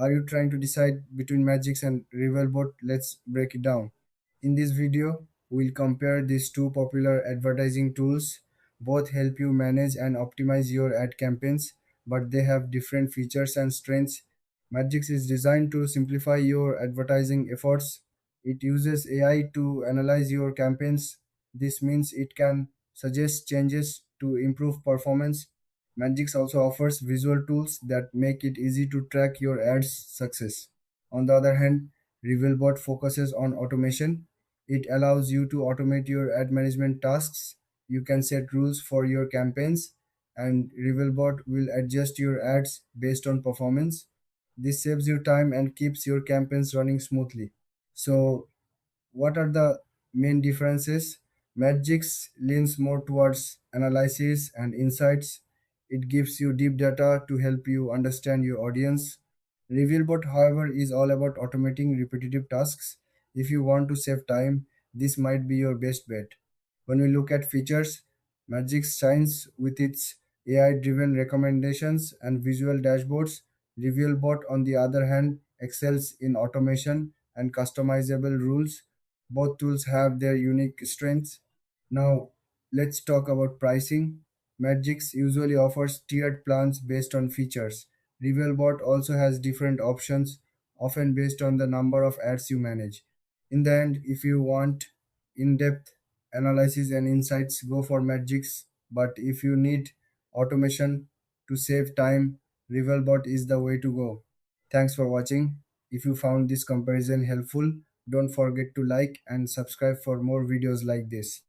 Are you trying to decide between Madgicx and Revealbot? Let's break it down. In this video, we'll compare these two popular advertising tools. Both help you manage and optimize your ad campaigns, but they have different features and strengths. Madgicx is designed to simplify your advertising efforts. It uses AI to analyze your campaigns. This means it can suggest changes to improve performance. Madgicx also offers visual tools that make it easy to track your ads' success. On the other hand, Revealbot focuses on automation. It allows you to automate your ad management tasks. You can set rules for your campaigns, and Revealbot will adjust your ads based on performance. This saves you time and keeps your campaigns running smoothly. So, what are the main differences? Madgicx leans more towards analysis and insights. It gives you deep data to help you understand your audience. Revealbot, however, is all about automating repetitive tasks. If you want to save time, this might be your best bet. When we look at features, Madgicx shines with its AI driven recommendations and visual dashboards. Revealbot, on the other hand, excels in automation and customizable rules. Both tools have their unique strengths. Now, let's talk about pricing. Madgicx usually offers tiered plans based on features. Revealbot also has different options, often based on the number of ads you manage. In the end, if you want in depth analysis and insights, go for Madgicx. But if you need automation to save time, Revealbot is the way to go. Thanks for watching. If you found this comparison helpful, don't forget to like and subscribe for more videos like this.